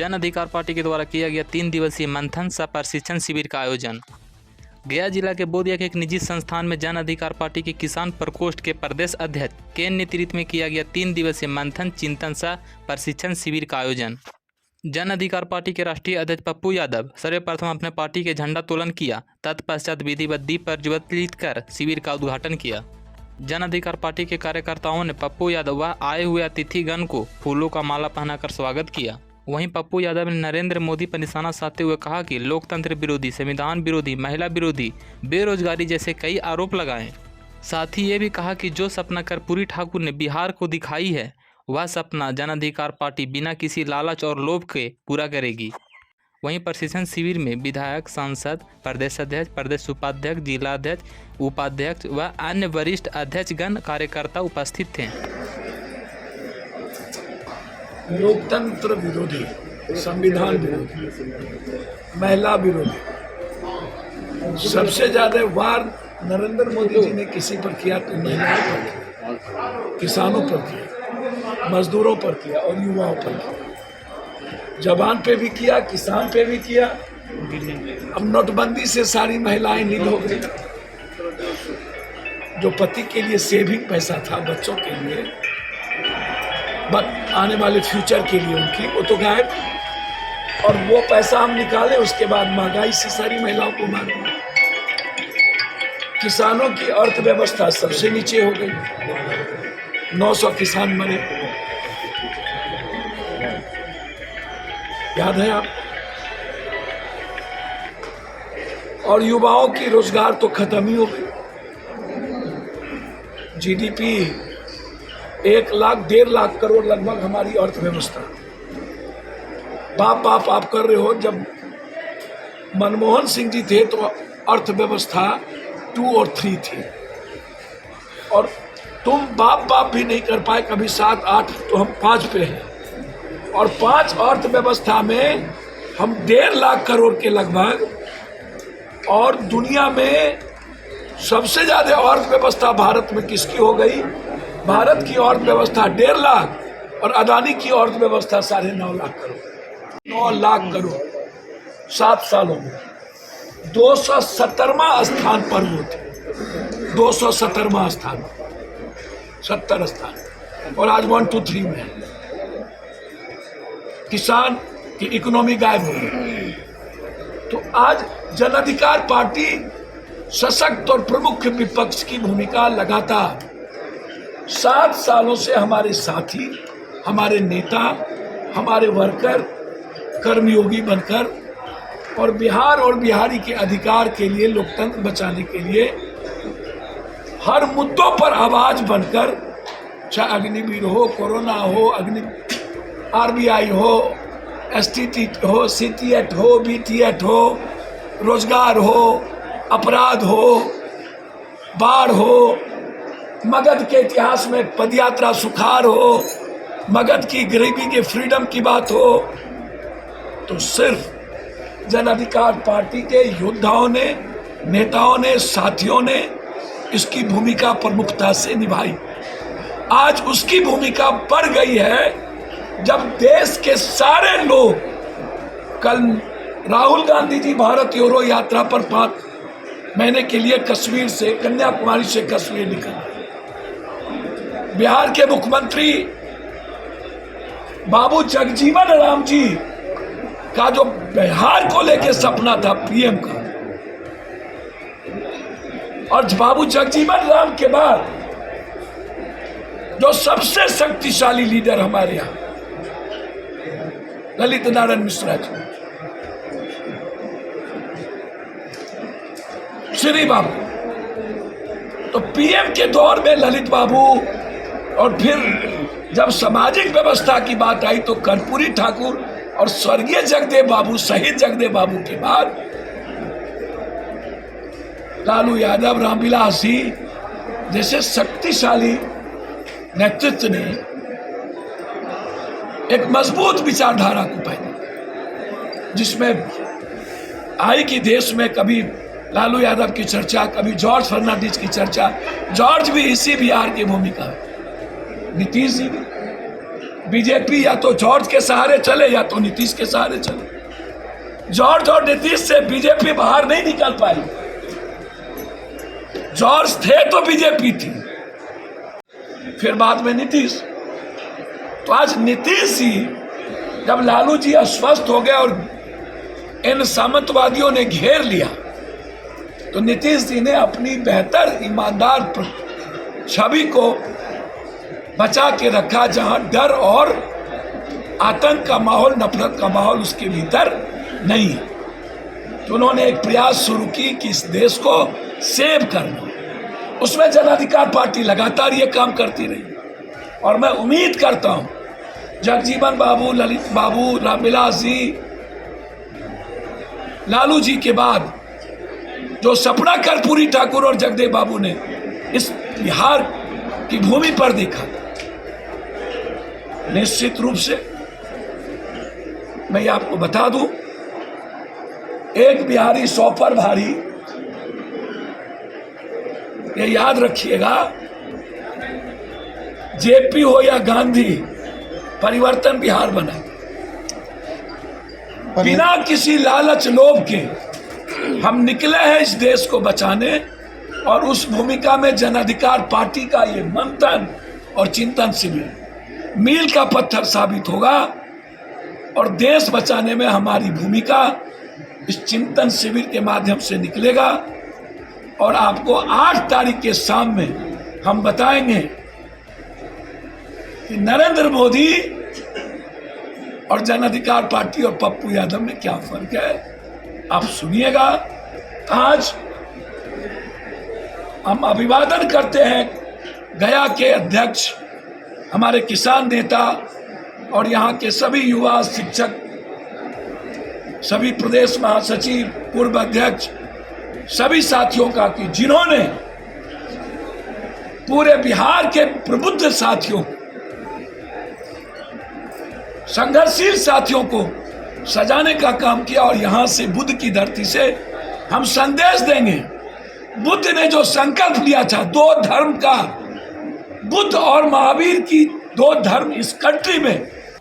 जन अधिकार पार्टी के द्वारा किया गया 3 दिवसीय मंथन सह प्रशिक्षण शिविर का आयोजन। गया जिला के बोधिया के एक निजी संस्थान में जन अधिकार पार्टी के किसान प्रकोष्ठ के प्रदेश अध्यक्ष के नेतृत्व में किया गया 3 दिवसीय मंथन चिंतन सह प्रशिक्षण शिविर का आयोजन। जन अधिकार पार्टी के राष्ट्रीय अध्यक्ष पप्पू यादव सर्वप्रथम अपने पार्टी के झंडा तोलन किया, तत्पश्चात विधिवत दीप प्रज्वलित कर शिविर का उद्घाटन किया। जन अधिकार पार्टी के कार्यकर्ताओं ने पप्पू यादव व आए हुए अतिथिगण को फूलों का माला पहनाकर स्वागत किया। वहीं पप्पू यादव ने नरेंद्र मोदी पर निशाना साधते हुए कहा कि लोकतंत्र विरोधी, संविधान विरोधी, महिला विरोधी, बेरोजगारी जैसे कई आरोप लगाए। साथ ही ये भी कहा कि जो सपना कर्पूरी ठाकुर ने बिहार को दिखाई है, वह सपना जन अधिकार पार्टी बिना किसी लालच और लोभ के पूरा करेगी। वहीं प्रशिक्षण शिविर में विधायक, सांसद, प्रदेश अध्यक्ष, प्रदेश उपाध्यक्ष, जिलाध्यक्ष, उपाध्यक्ष व अन्य वरिष्ठ अध्यक्षगण कार्यकर्ता उपस्थित थे। लोकतंत्र विरोधी, संविधान विरोधी, महिला विरोधी, सबसे ज्यादा वार नरेंद्र मोदी जी ने किसी पर किया तो महिलाओं पर किया, किसानों पर किया, मजदूरों पर किया और युवाओं पर किया। जवान पे भी किया, किसान पे भी किया। अब नोटबंदी से सारी महिलाएं नील हो गई। जो पति के लिए सेविंग पैसा था बच्चों के लिए, आने वाले फ्यूचर के लिए उनकी, वो तो गायब। और वो पैसा हम निकाले, उसके बाद महंगाई से सारी महिलाओं को मार दिया। किसानों की अर्थव्यवस्था सबसे नीचे हो गई। 900 किसान मरे, याद है आप? और युवाओं की रोजगार तो खत्म ही हो गई। जीडीपी 1 लाख 1.5 लाख करोड़ लगभग हमारी अर्थव्यवस्था। बाप आप कर रहे हो। जब मनमोहन सिंह जी थे तो अर्थव्यवस्था 2 और 3 थी, और तुम बाप भी नहीं कर पाए कभी 7, 8, तो हम 5 पे हैं। और 5 अर्थव्यवस्था में हम 1.5 लाख करोड़ के लगभग, और दुनिया में सबसे ज्यादा अर्थव्यवस्था भारत में किसकी हो गई? भारत की अर्थव्यवस्था 1.5 लाख और अदानी की अर्थव्यवस्था 9.5 लाख करोड़। 9 लाख करोड़ 7 सालों में 217वां स्थान पर वो थे। 217वां स्थान, 70 स्थान, और आज 1, 2, 3 में है। किसान की इकोनॉमी गायब हो गई। तो आज जन अधिकार पार्टी सशक्त और प्रमुख विपक्ष की भूमिका लगातार 7 सालों से हमारे साथी, हमारे नेता, हमारे वर्कर, कर्मयोगी बनकर, और बिहार और बिहारी के अधिकार के लिए, लोकतंत्र बचाने के लिए हर मुद्दों पर आवाज बनकर, चाहे अग्निवीर हो, कोरोना हो, आरबीआई हो, एसटीटी हो, सीटीएट हो, बीटीएट हो, रोजगार हो, अपराध हो, बाढ़ हो, मगध के इतिहास में पदयात्रा सुखार हो, मगध की गरीबी के फ्रीडम की बात हो, तो सिर्फ जन अधिकार पार्टी के योद्धाओं ने, नेताओं ने, साथियों ने इसकी भूमिका प्रमुखता से निभाई। आज उसकी भूमिका बढ़ गई है जब देश के सारे लोग, कल राहुल गांधी जी भारत जोड़ो यात्रा पर 5 महीने के लिए कश्मीर से, कन्याकुमारी से कश्मीर निकले। बिहार के मुख्यमंत्री बाबू जगजीवन राम जी का जो बिहार को लेके सपना था पीएम का, और बाबू जगजीवन राम के बाद जो सबसे शक्तिशाली लीडर हमारे यहाँ, ललित नारायण मिश्रा जी, श्री बाबू, तो पीएम के दौर में ललित बाबू, और फिर जब सामाजिक व्यवस्था की बात आई तो कर्पूरी ठाकुर और स्वर्गीय जगदेव बाबू, शहीद जगदेव बाबू के बाद लालू यादव, रामविलास जी जैसे शक्तिशाली नेतृत्व ने एक मजबूत विचारधारा को पैदा, जिसमें आई कि देश में कभी लालू यादव की चर्चा, कभी जॉर्ज फर्नांडिस की चर्चा। जॉर्ज भी इसी बिहार की भूमिका है, नीतीश जी भी, बीजेपी या तो जॉर्ज के सहारे चले या तो नीतीश के सहारे चले। जॉर्ज और नीतीश से बीजेपी बाहर नहीं निकल पाई। जॉर्ज थे तो बीजेपी थी, फिर बाद में नीतीश। तो आज नीतीश ही, जब लालू जी अस्वस्थ हो गए और इन सामंतवादियों ने घेर लिया, तो नीतीश जी ने अपनी बेहतर ईमानदार छवि को बचा के रखा, जहां डर और आतंक का माहौल, नफरत का माहौल उसके भीतर नहीं है। तो उन्होंने एक प्रयास शुरू की कि इस देश को सेव करना। उसमें जन अधिकार पार्टी लगातार ये काम करती रही और मैं उम्मीद करता हूं जगजीवन बाबू, ललित बाबू, रामविलास जी, लालू जी के बाद जो सपना कर्पूरी ठाकुर और जगदेव बाबू ने इस बिहार की भूमि पर देखा, निश्चित रूप से मैं आपको बता दूं, एक बिहारी 100 पर भारी। ये याद रखिएगा, जेपी हो या गांधी, परिवर्तन बिहार बना बिना किसी लालच लोभ के। हम निकले हैं इस देश को बचाने और उस भूमिका में जन अधिकार पार्टी का ये मंथन और चिंतन शिविर मील का पत्थर साबित होगा और देश बचाने में हमारी भूमिका इस चिंतन शिविर के माध्यम से निकलेगा। और आपको 8 तारीख के शाम में हम बताएंगे कि नरेंद्र मोदी और जन अधिकार पार्टी और पप्पू यादव में क्या फर्क है। आप सुनिएगा। आज हम अभिवादन करते हैं गया के अध्यक्ष, हमारे किसान नेता और यहाँ के सभी युवा शिक्षक, सभी प्रदेश महासचिव, पूर्व अध्यक्ष, सभी साथियों का कि जिन्होंने पूरे बिहार के प्रबुद्ध साथियों, संघर्षशील साथियों को सजाने का काम किया। और यहां से बुद्ध की धरती से हम संदेश देंगे। बुद्ध ने जो संकल्प लिया था 2 धर्म का, बुद्ध और महावीर की 2 धर्म इस कंट्री में